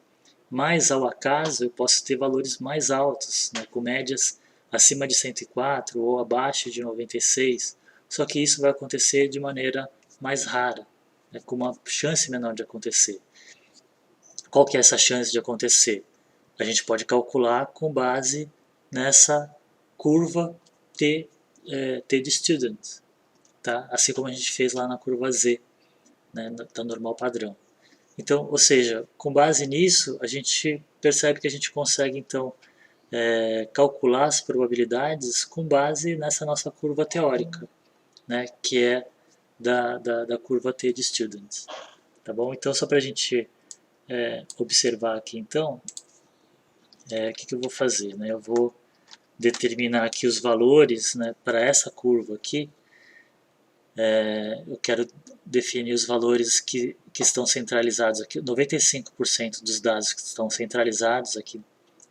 Mas ao acaso eu posso ter valores mais altos, né, com médias acima de 104 ou abaixo de 96. Só que isso vai acontecer de maneira mais rara, né, com uma chance menor de acontecer. Qual que é essa chance de acontecer? A gente pode calcular com base nessa curva T de student, tá? Assim como a gente fez lá na curva Z, né, da normal padrão. Então, ou seja, com base nisso, a gente percebe que a gente consegue então calcular as probabilidades com base nessa nossa curva teórica, né, que é da curva T de students. Tá bom? Então, só para a gente observar aqui, então, o que eu vou fazer? Né? Eu vou determinar aqui os valores, né, para essa curva aqui. Eu quero definir os valores que estão centralizados aqui, 95% dos dados que estão centralizados aqui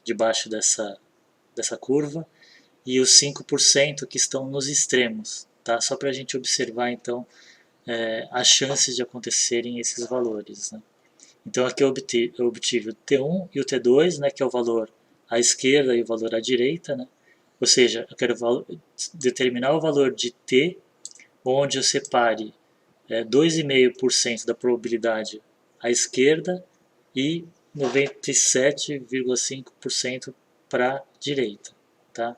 debaixo dessa curva, e os 5% que estão nos extremos, tá? Só para a gente observar então as chances de acontecerem esses valores. Né? Então aqui eu obtive o T1 e o T2, né, que é o valor à esquerda e o valor à direita, né? Ou seja, eu quero determinar o valor de T, onde eu separe 2,5% da probabilidade à esquerda e 97,5% para a direita. Tá?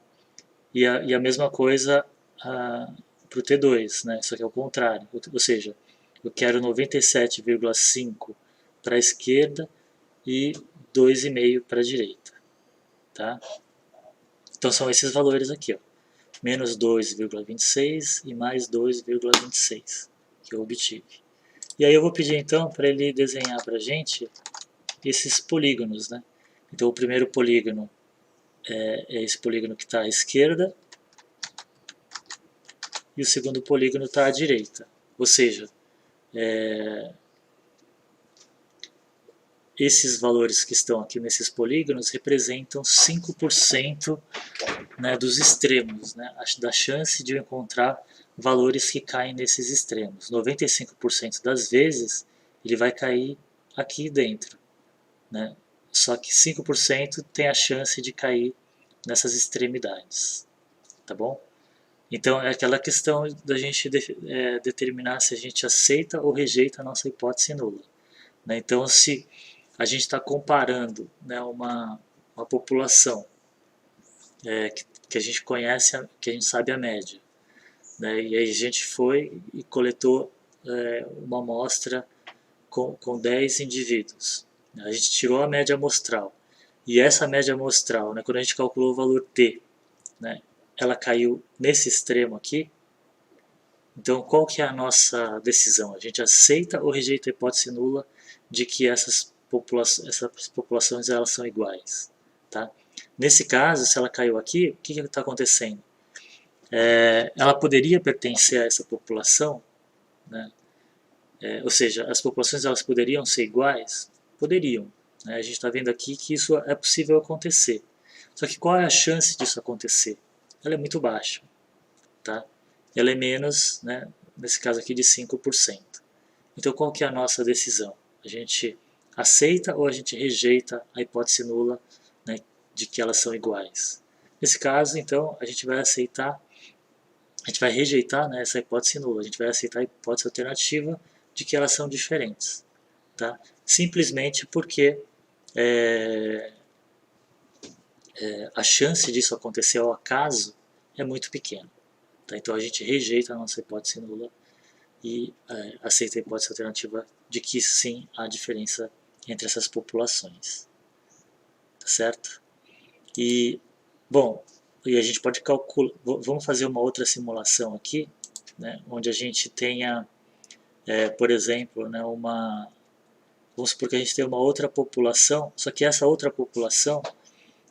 E a mesma coisa para o T2, né? Só que é o contrário. Ou seja, eu quero 97,5% para a esquerda e 2,5% para a direita. Tá? Então são esses valores aqui, ó. Menos 2,26 e mais 2,26 que eu obtive. E aí eu vou pedir então para ele desenhar para a gente esses polígonos. Né? Então o primeiro polígono é esse polígono que está à esquerda, e o segundo polígono está à direita. Ou seja, esses valores que estão aqui nesses polígonos representam 5%, né, dos extremos, né, da chance de eu encontrar valores que caem nesses extremos. 95% das vezes ele vai cair aqui dentro, né, só que 5% tem a chance de cair nessas extremidades. Tá bom? Então é aquela questão da gente determinar se a gente aceita ou rejeita a nossa hipótese nula. Né? Então se a gente está comparando, né, uma população que a gente conhece, que a gente sabe a média, né, e aí a gente foi e coletou uma amostra com 10 indivíduos. A gente tirou a média amostral, e essa média amostral, né, quando a gente calculou o valor T, né, ela caiu nesse extremo aqui. Então qual que é a nossa decisão? A gente aceita ou rejeita a hipótese nula de que essas populações elas são iguais? Tá? Nesse caso, se ela caiu aqui, o que está acontecendo? Ela poderia pertencer a essa população, né? Ou seja, as populações elas poderiam ser iguais? Poderiam. Né? A gente está vendo aqui que isso é possível acontecer. Só que qual é a chance disso acontecer? Ela é muito baixa. Tá? Ela é menos, né, nesse caso aqui, de 5%. Então qual que é a nossa decisão? A gente aceita ou a gente rejeita a hipótese nula, né, de que elas são iguais? Nesse caso, então, a gente vai aceitar a gente vai rejeitar, né, essa hipótese nula, a gente vai aceitar a hipótese alternativa de que elas são diferentes, tá? Simplesmente porque a chance disso acontecer ao acaso é muito pequena. Tá? Então a gente rejeita a nossa hipótese nula e aceita a hipótese alternativa de que sim há diferença entre essas populações. Tá certo? E, bom, e a gente pode calcular, vamos fazer uma outra simulação aqui, né, onde a gente tenha, por exemplo, né, vamos supor que a gente tem uma outra população, só que essa outra população,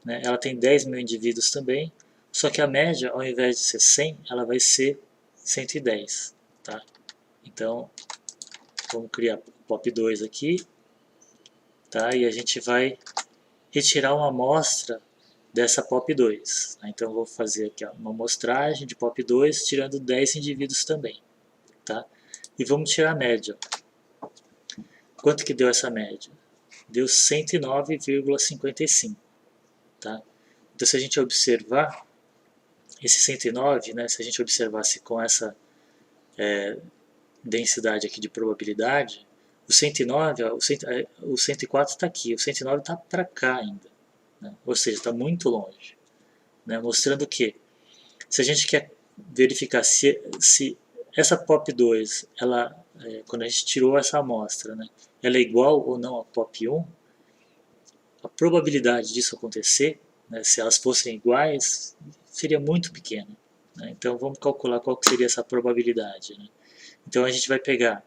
né, ela tem 10 mil indivíduos também, só que a média, ao invés de ser 100, ela vai ser 110. Tá? Então, vamos criar POP2 aqui, tá? E a gente vai retirar uma amostra dessa POP2. Tá? Então, eu vou fazer aqui ó, uma amostragem de POP2, tirando 10 indivíduos também. Tá? E vamos tirar a média. Quanto que deu essa média? Deu 109,55. Tá? Então, se a gente observar esse 109, né, se a gente observasse com essa densidade aqui de probabilidade, o 109, o 104 está aqui, o 109 está para cá ainda, né? Ou seja, está muito longe, né? Mostrando que se a gente quer verificar se essa POP2, ela, quando a gente tirou essa amostra, né, ela é igual ou não a POP1, a probabilidade disso acontecer, né, se elas fossem iguais, seria muito pequena. Né? Então vamos calcular qual que seria essa probabilidade. Né? Então a gente vai pegar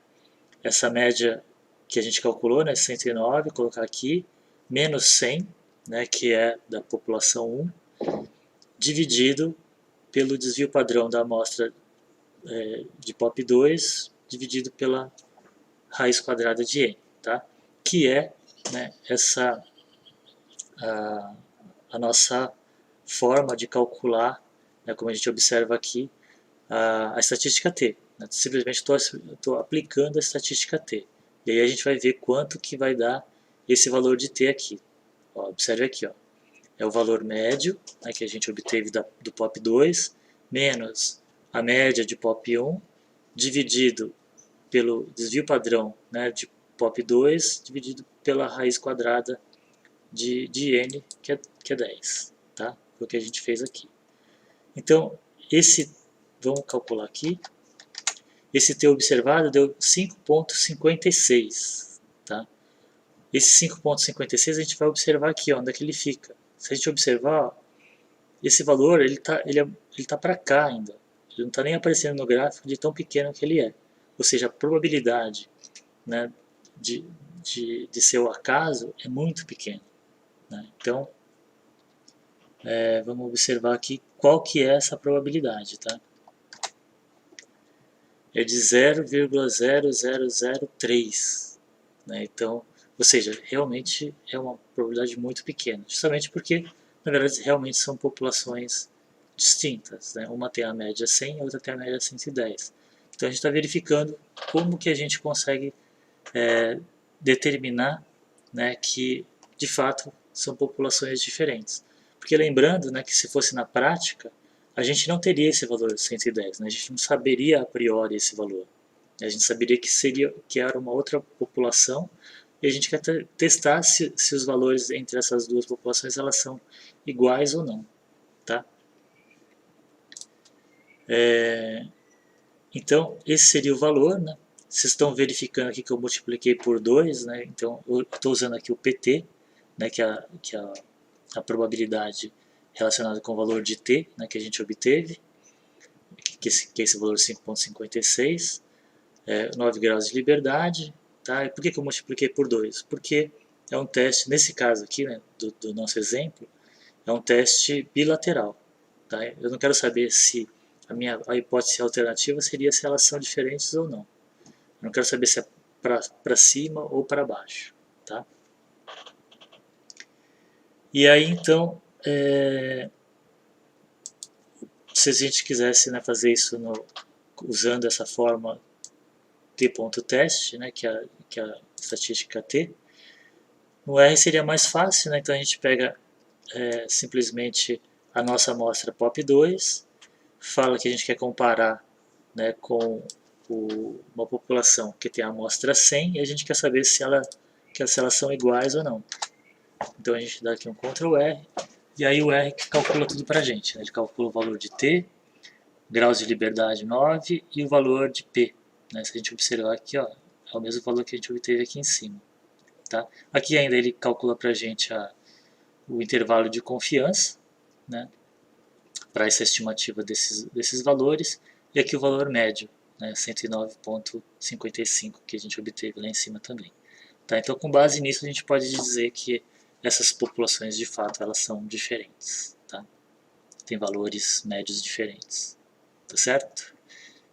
essa média que a gente calculou, né, 109, colocar aqui, menos 100, né, que é da população 1, dividido pelo desvio padrão da amostra de POP2, dividido pela raiz quadrada de n, tá? Que é, né, a nossa forma de calcular, né, como a gente observa aqui, a estatística T. Né? Simplesmente estou aplicando a estatística T. E aí a gente vai ver quanto que vai dar esse valor de T aqui. Ó, observe aqui, ó. É o valor médio, né, que a gente obteve do POP2, menos a média de POP1, dividido pelo desvio padrão, né, de POP2, dividido pela raiz quadrada de n, que é 10. Tá? Foi o que a gente fez aqui. Então, vamos calcular aqui, esse T observado deu 5,56. Tá? Esse 5,56 a gente vai observar aqui, ó, onde é que ele fica. Se a gente observar, ó, esse valor ele tá para cá ainda. Ele não está nem aparecendo no gráfico de tão pequeno que ele é. Ou seja, a probabilidade, né, de ser o acaso é muito pequena. Né? Então, vamos observar aqui qual que é essa probabilidade. Tá? É de 0,0003. Né? Então, ou seja, realmente é uma probabilidade muito pequena, justamente porque, na verdade, realmente são populações distintas. Né? Uma tem a média 100, a outra tem a média 110. Então, a gente está verificando como que a gente consegue determinar, né, que, de fato, são populações diferentes. Porque lembrando, né, que se fosse na prática, a gente não teria esse valor 110, né? A gente não saberia a priori esse valor. A gente saberia que era uma outra população e a gente quer testar se os valores entre essas duas populações elas são iguais ou não. Tá? Então, esse seria o valor. Né? Vocês estão verificando aqui que eu multipliquei por 2, né? Então eu estou usando aqui o PT, né? que é a probabilidade relacionada com o valor de t, né? Que a gente obteve, que é esse valor 5,56, 9 graus de liberdade. Tá? E por que eu multipliquei por 2? Porque é um teste, nesse caso aqui, né, do nosso exemplo, é um teste bilateral. Tá? Eu não quero saber se a hipótese alternativa seria se elas são diferentes ou não. Eu não quero saber se é para cima ou para baixo. Tá? E aí, então, se a gente quisesse, né, fazer isso usando essa forma t.teste, né, que é a estatística t, no R seria mais fácil, né, então a gente pega simplesmente a nossa amostra POP2, fala que a gente quer comparar, né, com uma população que tem a amostra 100 e a gente quer saber se elas são iguais ou não. Então a gente dá aqui um Ctrl R e aí o R calcula tudo para a gente. Né? Ele calcula o valor de T, graus de liberdade 9 e o valor de P. Né? Se a gente observar aqui, ó, é o mesmo valor que a gente obteve aqui em cima. Tá? Aqui ainda ele calcula para a gente o intervalo de confiança, né, para essa estimativa desses valores, e aqui o valor médio, né, 109,55 que a gente obteve lá em cima também. Tá? Então, com base nisso, a gente pode dizer que essas populações, de fato, elas são diferentes. Tá? Tem valores médios diferentes. Tá certo?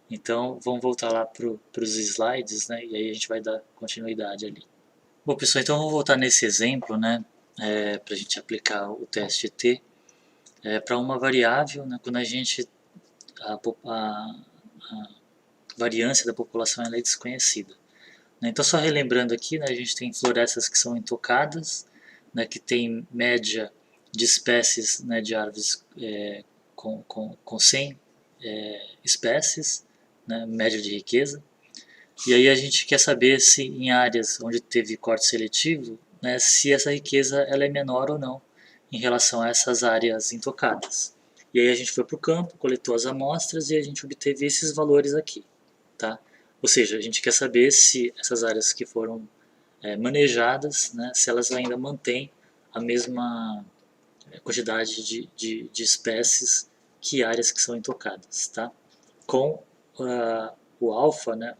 Então, vamos voltar lá para os slides, né, e aí a gente vai dar continuidade ali. Bom, pessoal, então vamos voltar nesse exemplo, né, para a gente aplicar o teste T para uma variável, né, quando a variância da população ela é desconhecida. Né. Então, só relembrando aqui, né, a gente tem florestas que são intocadas, né, que tem média de espécies, né, de árvores com 100 espécies, né, média de riqueza. E aí a gente quer saber se em áreas onde teve corte seletivo, né, se essa riqueza ela é menor ou não em relação a essas áreas intocadas. E aí a gente foi para o campo, coletou as amostras e a gente obteve esses valores aqui. Tá? Ou seja, a gente quer saber se essas áreas que foram manejadas, né, se elas ainda mantêm a mesma quantidade de espécies que áreas que são intocadas. Tá? Com o alfa, né,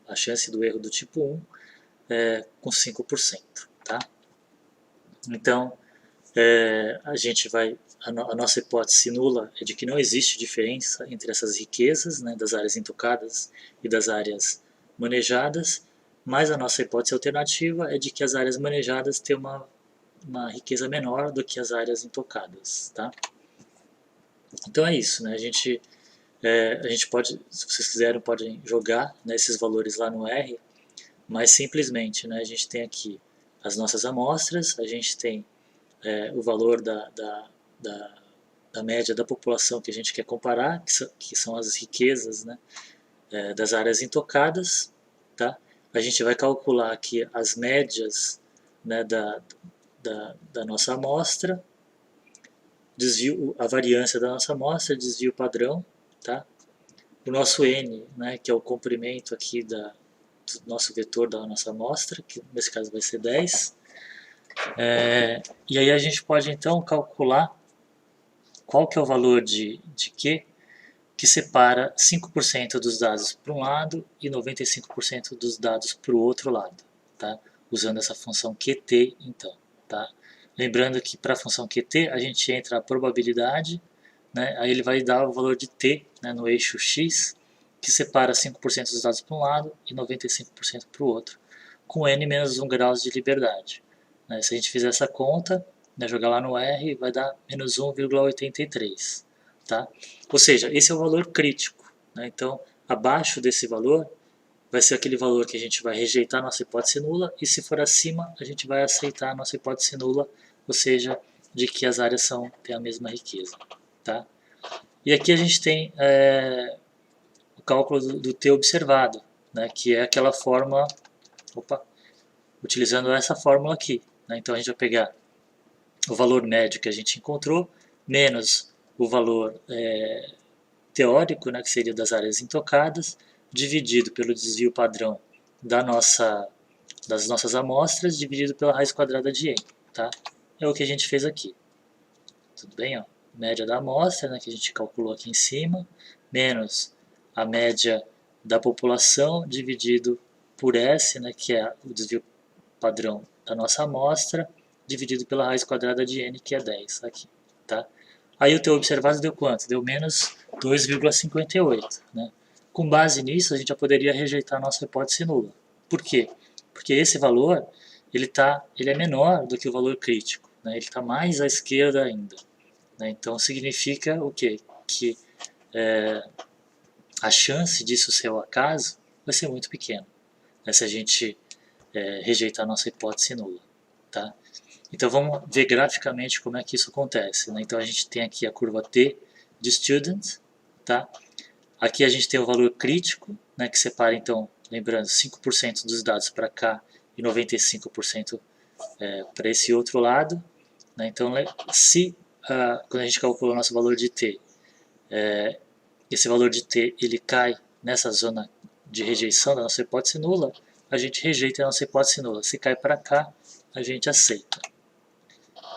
a chance do erro do tipo 1 com 5%. Tá? Então, a nossa hipótese nula é de que não existe diferença entre essas riquezas, né, das áreas intocadas e das áreas manejadas, mas a nossa hipótese alternativa é de que as áreas manejadas têm uma riqueza menor do que as áreas intocadas. Tá? Então é isso, né? A gente pode, se vocês quiserem, podem jogar, né, esses valores lá no R, mas simplesmente, né, a gente tem aqui as nossas amostras, a gente tem o valor da média da população que a gente quer comparar, que são as riquezas, né, das áreas intocadas. Tá? A gente vai calcular aqui as médias, né, da nossa amostra, a variância da nossa amostra, desvio padrão. Tá? O nosso N, né, que é o comprimento aqui do nosso vetor da nossa amostra, que nesse caso vai ser 10. E aí a gente pode então calcular qual que é o valor de Q que separa 5% dos dados para um lado e 95% dos dados para o outro lado, tá? Usando essa função QT, então. Tá? Lembrando que para a função QT a gente entra a probabilidade, né? Aí ele vai dar o valor de T, né, no eixo X, que separa 5% dos dados para um lado e 95% para o outro, com n menos 1 graus de liberdade. Né? Se a gente fizer essa conta, né, jogar lá no R, vai dar menos 1,83. Tá? Ou seja, esse é o valor crítico. Né? Então, abaixo desse valor, vai ser aquele valor que a gente vai rejeitar a nossa hipótese nula, e se for acima, a gente vai aceitar a nossa hipótese nula, ou seja, de que as áreas têm a mesma riqueza. Tá? E aqui a gente tem o cálculo do T observado, né, que é aquela fórmula, utilizando essa fórmula aqui. Né, então a gente vai pegar o valor médio que a gente encontrou, menos o valor teórico, né, que seria das áreas intocadas, dividido pelo desvio padrão das nossas amostras, dividido pela raiz quadrada de n. Tá? É o que a gente fez aqui. Tudo bem? Ó? Média da amostra, né, que a gente calculou aqui em cima, menos a média da população dividido por S, né, que é o desvio padrão da nossa amostra, dividido pela raiz quadrada de n, que é 10 aqui. Tá? Aí o teu observado deu quanto? Deu menos 2,58. Né? Com base nisso, a gente já poderia rejeitar a nossa hipótese nula. Por quê? Porque esse valor ele é menor do que o valor crítico. Né? Ele está mais à esquerda ainda. Né? Então significa o quê? Que a chance disso ser o acaso vai ser muito pequena, né? Se a gente rejeitar a nossa hipótese nula. Tá? Então vamos ver graficamente como é que isso acontece. Né? Então a gente tem aqui a curva T de student, tá? Aqui a gente tem o valor crítico, né, que separa, então, lembrando, 5% dos dados para cá e 95% para esse outro lado. Né? Então, se quando a gente calcula o nosso valor de t, esse valor de t ele cai nessa zona de rejeição da nossa hipótese nula, a gente rejeita a nossa hipótese nula. Se cai para cá, a gente aceita.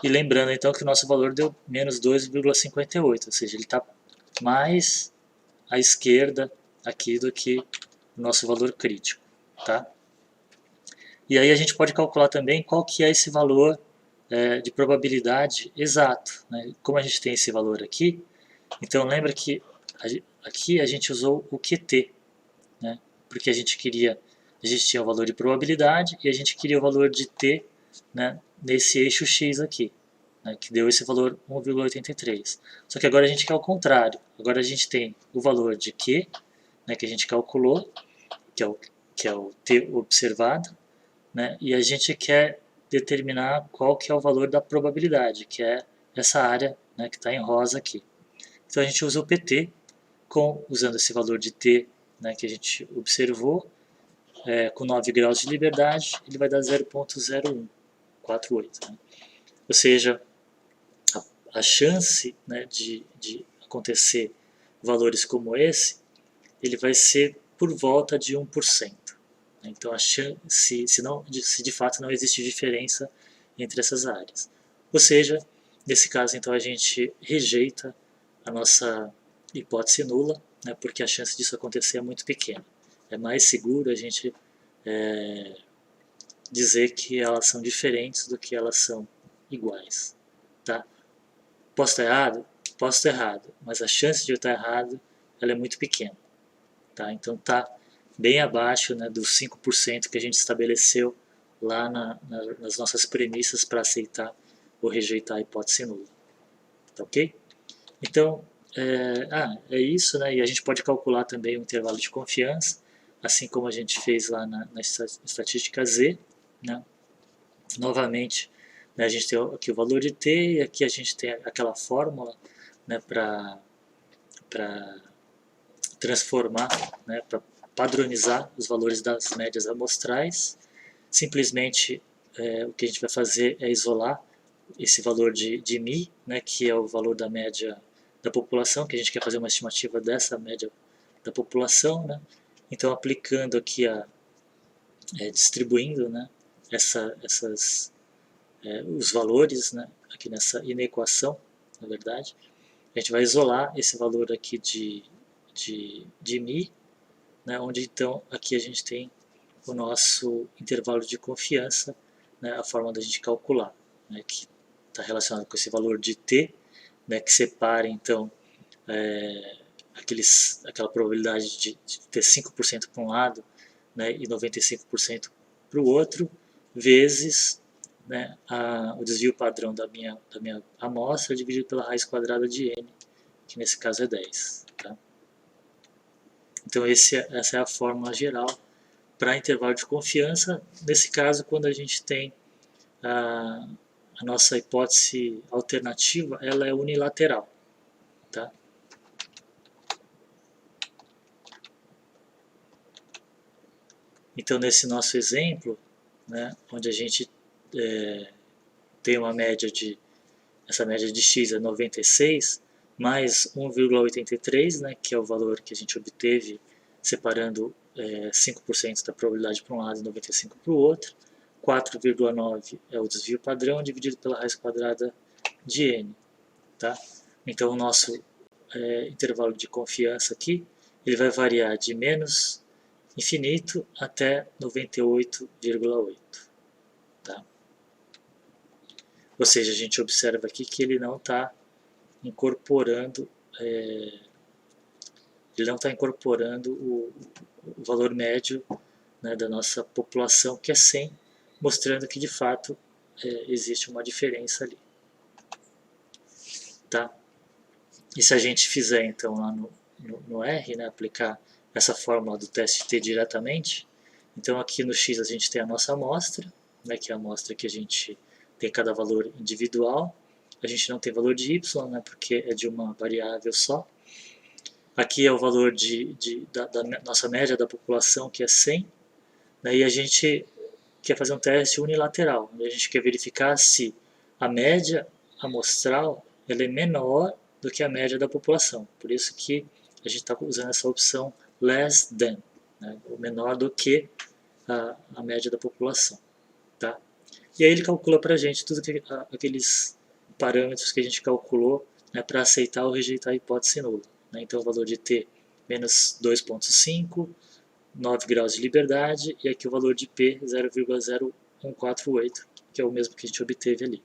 E lembrando então que o nosso valor deu menos 2,58, ou seja, ele está mais à esquerda aqui do que o nosso valor crítico. Tá? E aí a gente pode calcular também qual que é esse valor de probabilidade exato. Né? Como a gente tem esse valor aqui, então lembra que aqui a gente usou o QT, né? Porque a gente tinha o valor de probabilidade e a gente queria o valor de t, né, nesse eixo x aqui, né, que deu esse valor 1,83. Só que agora a gente quer o contrário. Agora a gente tem o valor de q, né, que a gente calculou, que é o t observado, né, e a gente quer determinar qual que é o valor da probabilidade, que é essa área, né, que está em rosa aqui. Então a gente usa o PT, usando esse valor de t, né, que a gente observou, com 9 graus de liberdade, ele vai dar 0,0148. Né? Ou seja, a chance, né, de acontecer valores como esse, ele vai ser por volta de 1%. Então, a chance, se de fato não existe diferença entre essas áreas. Ou seja, nesse caso, então, a gente rejeita a nossa hipótese nula, né, porque a chance disso acontecer é muito pequena. É mais seguro a gente dizer que elas são diferentes do que elas são iguais. Tá? Posso estar errado? Posso estar errado, mas a chance de eu estar errado ela é muito pequena. Tá? Então está bem abaixo, né, dos 5% que a gente estabeleceu lá nas nossas premissas para aceitar ou rejeitar a hipótese nula. Tá ok? Então, é isso, né? E a gente pode calcular também o intervalo de confiança, assim como a gente fez lá na estatística Z. Né? Novamente, né, a gente tem aqui o valor de t e aqui a gente tem aquela fórmula, né, para transformar, né, para padronizar os valores das médias amostrais. Simplesmente o que a gente vai fazer é isolar esse valor de μ, né, que é o valor da média da população, que a gente quer fazer uma estimativa dessa média da população. Né? Então, aplicando aqui, distribuindo, né, os valores, né, aqui nessa inequação, na verdade, a gente vai isolar esse valor aqui de μ, né, onde então aqui a gente tem o nosso intervalo de confiança, né, a forma da gente calcular, né, que está relacionado com esse valor de t, né, que separa então aquela probabilidade de ter 5% para um lado, né, e 95% para o outro, vezes, né, o desvio padrão da minha amostra dividido pela raiz quadrada de n, que nesse caso é 10. Tá? Então essa é a fórmula geral para intervalo de confiança, nesse caso quando a gente tem a nossa hipótese alternativa, ela é unilateral. Tá? Então nesse nosso exemplo, né, onde a gente tem uma média essa média de x é 96, mais 1,83, né, que é o valor que a gente obteve separando 5% da probabilidade para um lado e 95% para o outro. 4,9 é o desvio padrão dividido pela raiz quadrada de n. Tá? Então o nosso intervalo de confiança aqui, ele vai variar de menos infinito até 98,8. Tá? Ou seja, a gente observa aqui que ele não está incorporando o valor médio, né, da nossa população, que é 100, mostrando que de fato existe uma diferença ali. Tá? E se a gente fizer então lá no R, né, aplicar essa fórmula do teste T diretamente, então aqui no X a gente tem a nossa amostra, né, que é a amostra que a gente tem cada valor individual, a gente não tem valor de y, né, porque é de uma variável só. Aqui é o valor da nossa média da população, que é 100. Né, e a gente quer fazer um teste unilateral, onde a gente quer verificar se a média amostral ela é menor do que a média da população. Por isso que a gente está usando essa opção less than, né, o menor do que a média da população. Tá? E aí ele calcula para a gente todos aqueles parâmetros que a gente calculou, né, para aceitar ou rejeitar a hipótese nula. Né? Então o valor de t menos 2,5, 9 graus de liberdade, e aqui o valor de P 0,0148, que é o mesmo que a gente obteve ali.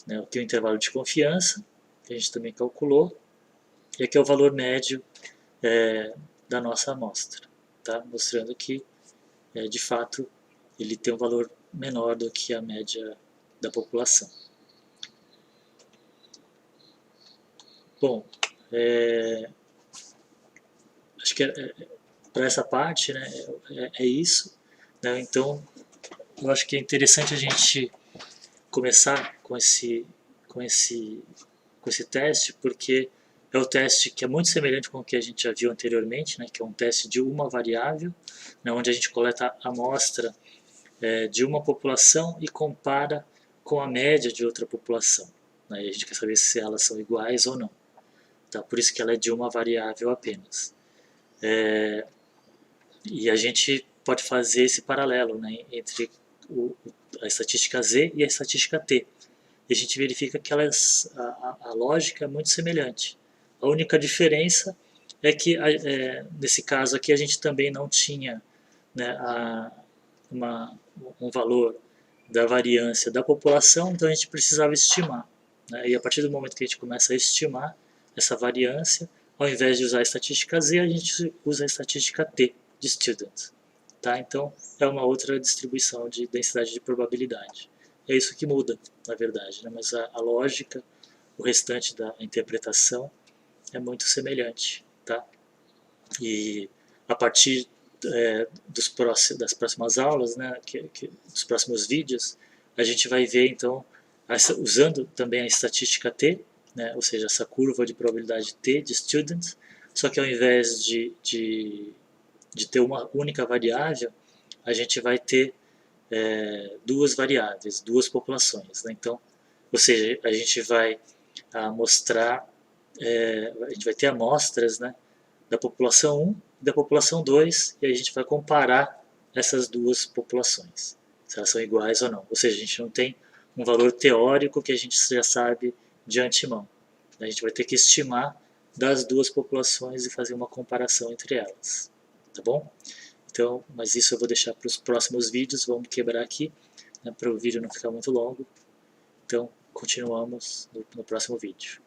Né? Aqui o intervalo de confiança, que a gente também calculou, e aqui é o valor médio da nossa amostra, tá? Mostrando que, de fato, ele tem um valor menor do que a média da população. Bom, acho que para essa parte, né, é isso. Né? Então, eu acho que é interessante a gente começar com esse teste, porque é o teste que é muito semelhante com o que a gente já viu anteriormente, né, que é um teste de uma variável, né, onde a gente coleta a amostra de uma população e compara com a média de outra população. Né, e a gente quer saber se elas são iguais ou não. Tá? Por isso que ela é de uma variável apenas. E a gente pode fazer esse paralelo, né, entre a estatística Z e a estatística T. E a gente verifica que a lógica é muito semelhante. A única diferença é que, nesse caso aqui, a gente também não tinha, né, um valor da variância da população, então a gente precisava estimar. Né? E a partir do momento que a gente começa a estimar essa variância, ao invés de usar a estatística Z, a gente usa a estatística T, de student. Tá? Então, é uma outra distribuição de densidade de probabilidade. É isso que muda, na verdade, né? Mas a lógica, o restante da interpretação é muito semelhante. Tá? E a partir das próximas aulas, né, dos próximos vídeos, a gente vai ver, então, usando também a estatística T, né, ou seja, essa curva de probabilidade T de student, só que ao invés de ter uma única variável, a gente vai ter duas variáveis, duas populações. Né? Então, ou seja, a gente vai mostrar, a gente vai ter amostras, né, da população 1 e da população 2, e aí a gente vai comparar essas duas populações, se elas são iguais ou não. Ou seja, a gente não tem um valor teórico que a gente já sabe de antemão. A gente vai ter que estimar das duas populações e fazer uma comparação entre elas. Tá bom? Então, mas isso eu vou deixar para os próximos vídeos, vamos quebrar aqui, né, para o vídeo não ficar muito longo. Então, continuamos no próximo vídeo.